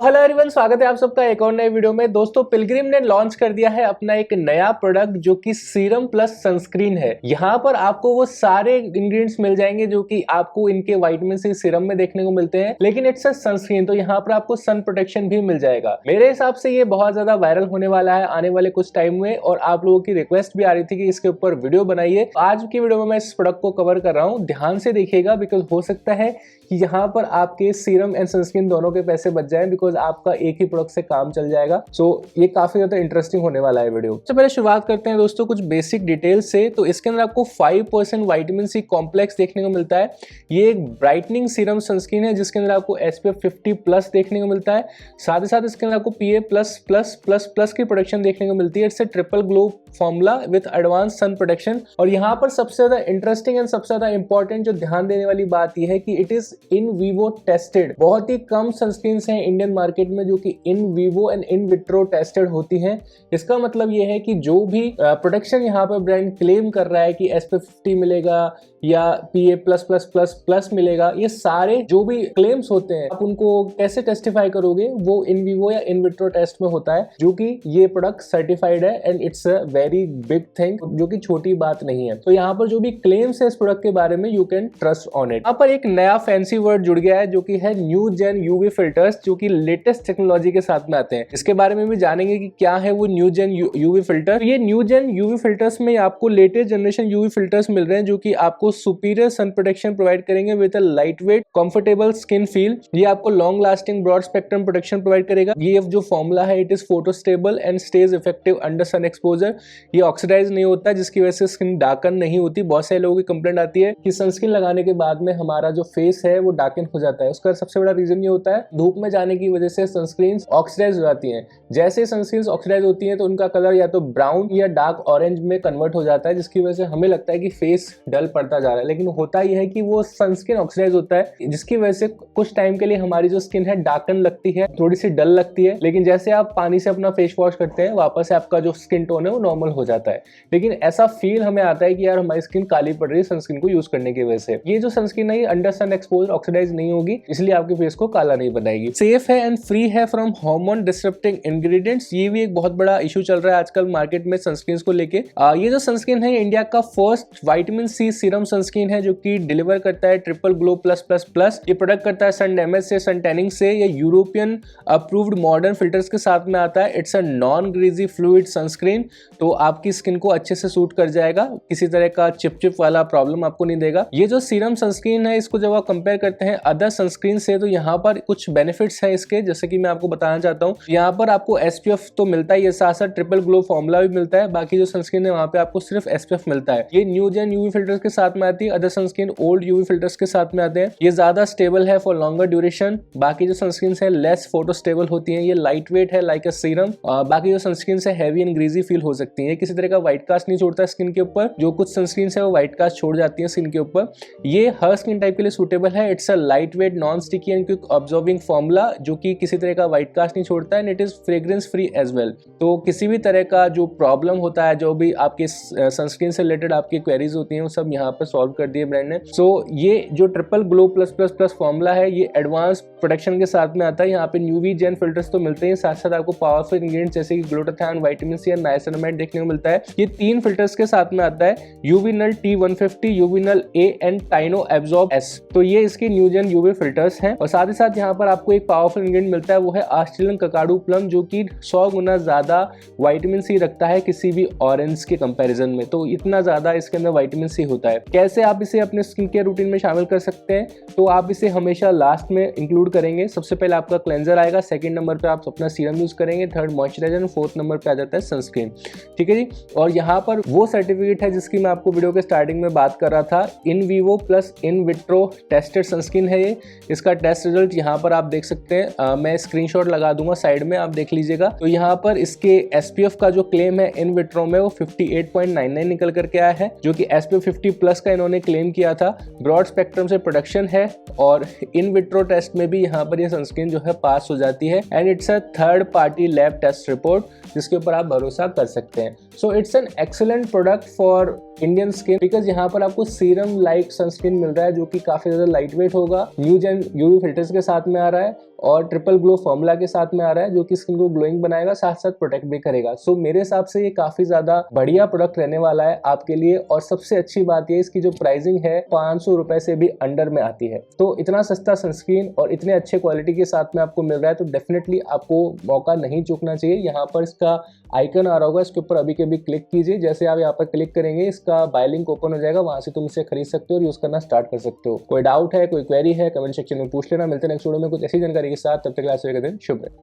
Hello everyone, स्वागत है आप सबका एक और नए वीडियो में। दोस्तों, पिलग्रिम ने लॉन्च कर दिया है अपना एक नया प्रोडक्ट जो कि सीरम प्लस सनस्क्रीन है। यहाँ पर आपको वो सारे इंग्रेडिएंट्स मिल जाएंगे जो कि आपको इनके विटामिन सी सीरम में देखने को मिलते हैं, लेकिन इट्स अ सनस्क्रीन, तो यहाँ पर आपको सन प्रोटेक्शन भी मिल जाएगा। मेरे हिसाब से ये बहुत ज्यादा वायरल होने वाला है आने वाले कुछ टाइम में, और आप लोगों की रिक्वेस्ट भी आ रही थी कि इसके ऊपर वीडियो बनाइए। आज की वीडियो में मैं इस प्रोडक्ट को कवर कर रहा हूँ, ध्यान से देखिएगा, बिकॉज हो सकता है कि यहाँ पर आपके सीरम एंड सनस्क्रीन दोनों के पैसे बच जाएं, बिकॉज आपका एक ही प्रोडक्ट से काम चल जाएगा। सो ये काफी ज्यादा इंटरेस्टिंग होने वाला है वीडियो। तो पहले शुरुआत करते हैं दोस्तों कुछ बेसिक डिटेल्स से। तो इसके अंदर आपको 5% विटामिन सी कॉम्प्लेक्स देखने को मिलता है। ये एक ब्राइटनिंग सीरम सनस्क्रीन है जिसके अंदर आपको SPF 50+ देखने को मिलता है। साथ ही साथ इसके अंदर आपको PA++++ की प्रोटेक्शन देखने को मिलती है। It's a triple glow formula with advance sun protection. और यहाँ पर सबसे ज्यादा इंटरेस्टिंग एंड सबसे ज्यादा इंपॉर्टेंट जो ध्यान देने वाली बात यह है कि it is in vivo tested. बहुत ही कम सनस्क्रीन्स हैं इंडियन मार्केट में जो कि in vivo and in vitro tested होती हैं। इसका मतलब यह है कि जो भी प्रोटेक्शन यहाँ पर ब्रांड क्लेम कर रहा है कि SPF 50 मिलेगा या PA++++ मिलेगा, ये सारे जो भी क्लेम्स होते हैं आप उनको कैसे टेस्टिफाई करोगे, वो इन वीवो या इन विट्रो टेस्ट में होता है, जो कि ये प्रोडक्ट सर्टिफाइड है and it's a very big thing, जो कि छोटी बात नहीं है। तो यहाँ पर जो भी क्लेम्स है इस प्रोडक्ट के बारे में, you can trust on it. यहाँ पर एक नया फैंसी वर्ड जुड़ गया है जो कि है न्यू जेन यूवी फिल्टर्स, जो कि लेटेस्ट टेक्नोलॉजी के साथ में आते हैं। इसके बारे में भी जानेंगे कि क्या है वो न्यू जेन यूवी फिल्टर। ये न्यू जेन यूवी फिल्टर्स में आपको लेटेस्ट जनरेशन यूवी फिल्टर्स मिल रहे हैं जो कि आपको सुपीरियर सन प्रोटेक्शन प्रोवाइड करेंगे with a light weight comfortable skin feel. ये आपको long lasting broad spectrum protection provide करेगा। ये जो फॉर्मूला है it is photo stable and stays effective under sun exposure. ये ऑक्सीडाइज नहीं होता जिसकी वजह से स्किन डार्कन नहीं होती। बहुत सारे लोगों की कंप्लेंट आती है कि सनस्क्रीन लगाने के बाद में हमारा जो फेस है वो डार्कन हो जाता है। उसका सबसे बड़ा रीजन ये होता है धूप में जाने की वजह से सनस्क्रीन ऑक्सीडाइज हो जाती हैं। जैसे सनस्क्रीन ऑक्सीडाइज होती हैं तो उनका कलर या तो ब्राउन या डार्क ऑरेंज में कन्वर्ट हो जाता है, जिसकी वजह से हमें लगता है कि फेस डल पड़ता जा रहा है, लेकिन होता यह है कि वो सनस्क्रीन ऑक्सीडाइज होता है जिसकी वजह से कुछ टाइम के लिए हमारी जो स्किन है डार्कन लगती है, थोड़ी सी डल लगती है, लेकिन जैसे आप पानी से अपना फेस वॉश करते हैं वापस से आपका जो स्किन टोन है वो नॉर्मल हो जाता है। लेकिन ऐसा फील हमें आता है कि यार हमारी स्किन काली पड़ रही है सनस्क्रीन को यूज करने की वजह से। ये जो सनस्क्रीन है अंडर सन एक्सपोजर ऑक्सीडाइज नहीं होगी, इसलिए आपके फेस को काला नहीं बनाएगी। सेफ है एंड फ्री है फ्रॉम हार्मोन डिसरप्टिंग इंग्रेडिएंट्स। ये भी एक बहुत बड़ा इशू चल रहा है आजकल मार्केट में सनस्क्रीन को लेके। ये जो सनस्क्रीन है इंडिया का first vitamin C serum sunscreen है जो कि डिलीवर करता है ट्रिपल ग्लो प्लस। ये प्रोडक्ट करता है सन डैमेज से, सन टैनिंग से। ये यूरोपियन अप्रूव्ड मॉडर्न फिल्टर्स के साथ में आता है। It's a non greasy fluid sunscreen, तो आपकी स्किन को अच्छे से सूट कर जाएगा, किसी तरह का चिपचिप वाला प्रॉब्लम आपको नहीं देगा। ये जो सीरम सनस्क्रीन है इसको जब आप कंपेयर करते हैं अदर सनस्क्रीन से तो यहाँ पर कुछ बेनिफिट्स है इसके, जैसे कि मैं आपको बताना चाहता हूँ। यहाँ पर आपको SPF तो मिलता ही है, साथ साथ ट्रिपल ग्लो फॉर्मूला भी मिलता है। बाकी जो सनस्क्रीन है वहाँ पे आपको सिर्फ SPF मिलता है। ये न्यू जेन यूवी फिल्टर्स के साथ में आती है, other sunscreen old UV filters के साथ में आते हैं। ये ज्यादा स्टेबल है फॉर लॉन्गर ड्यूरेशन। बाकी जो सनस्क्रीन है लेस फोटो स्टेबल होती है। ये लाइट वेट है लाइक अ सीरम। बाकी जो सनस्क्रीन है हैवी एंड ग्रीजी फील हो सकती है। किसी तरह का व्हाइट कास्ट नहीं छोड़ता स्किन के ऊपर, जो कुछ सनस्क्रीन है वो व्हाइट कास्ट छोड़ जाती है स्किन के ऊपर। ये हर स्किन टाइप के लिए सूटेबल है। It's a light weight non sticky and quick absorbing formula जो कि किसी तरह का व्हाइट कास्ट नहीं छोड़ता है। And it is fragrance free as well. तो किसी भी तरह का जो प्रॉब्लम होता है, जो भी आपके सनस्क्रीन से रिलेटेड आपकी क्वेरीज होती हैं, वो सब यहाँ पर सॉल्व कर दिए ब्रांड ने। सो ये जो ट्रिपल ग्लो प्लस फॉर्मूला है ये एडवांस प्रोटेक्शन के साथ में आता है। यहाँ पे न्यूवी जेन फिल्टर्स तो मिलते हैं, साथ साथ आपको पावरफुल इंग्रेडिएंट्स जैसे कि glutathione, vitamin C and niacinamide देखने को मिलता है। ये 3 फिल्टर्स के साथ में आता है, Uvinul T150, Uvinul A and Tinosorb S। तो ये इसकी न्यू जेन यूवी फिल्टर्स हैं। और साथ ही साथ यहाँ पर आपको एक पावरफुल इंग्रेडिएंट मिलता है, वो है ऑस्ट्रेलियन ककाडू प्लम, जो कि 100 गुना ज्यादा विटामिन सी रखता है किसी भी ऑरेंज के कंपैरिजन में। तो इतना ज्यादा इसके अंदर विटामिन सी होता है। कैसे आप इसे अपने स्किन केयर रूटीन में शामिल कर सकते हैं, तो आप इसे हमेशा लास्ट में इंक्लूड करेंगे। सबसे पहले आपका क्लेंजर आएगा, सेकंड नंबर पे आप अपना सीरम यूज करेंगे, थर्ड मॉइस्चराइजर, फोर्थ नंबर पे आ जाता है सनस्क्रीन। ठीक है जी। और यहाँ पर वो सर्टिफिकेट है जिसकी मैं आपको वीडियो के स्टार्टिंग में बात कर रहा था, in vivo plus in vitro tested sunscreen है ये। इसका टेस्ट रिजल्ट यहाँ पर आप देख सकते हैं, मैं स्क्रीनशॉट लगा दूंगा साइड में, आप देख लीजिएगा। तो यहाँ पर इसके SPF का जो क्लेम है इन विट्रो में वो 58.99 निकल करके आया है, जो कि SPF 50+ का इन्होंने क्लेम किया था। ब्रॉड स्पेक्ट्रम से प्रोडक्शन है और इन विट्रो टेस्ट में भी यहाँ पर ये सनस्क्रीन जो है पास हो जाती है। And it's a third party lab test report जिसके ऊपर आप भरोसा कर सकते हैं। So it's an excellent product for Indian skin, because यहाँ पर आपको सीरम लाइक सनस्क्रीन मिल रहा है जो कि काफी ज्यादा लाइट वेट होगा, न्यू जेन यूवी फिल्टर्स के साथ में आ रहा है और ट्रिपल ग्लो फॉर्मूला के साथ में आ रहा है जो कि स्किन को ग्लोइंग बनाएगा, साथ साथ प्रोटेक्ट भी करेगा। सो मेरे हिसाब से ये काफी ज्यादा बढ़िया प्रोडक्ट रहने वाला है आपके लिए। और सबसे अच्छी बात ये इसकी जो प्राइसिंग है 500 रुपए से भी अंडर में आती है। तो इतना सस्ता सनस्क्रीन और इतने अच्छे क्वालिटी के साथ में आपको मिल रहा है तो डेफिनेटली आपको मौका नहीं चूकना चाहिए। यहाँ पर इसका आइकन आ रहा होगा, इसके ऊपर अभी के अभी क्लिक कीजिए। जैसे आप यहाँ पर क्लिक करेंगे इसका बाय लिंक ओपन हो जाएगा, वहां से तुम इसे खरीद सकते हो और यूज करना स्टार्ट कर सकते हो। कोई डाउट है, कोई क्वेरी है, कमेंट सेक्शन में पूछ लेना। मिलते हैं नेक्स्ट वीडियो में कुछ ऐसी जानकारी के साथ। तब तक के लिए शुभ रहे।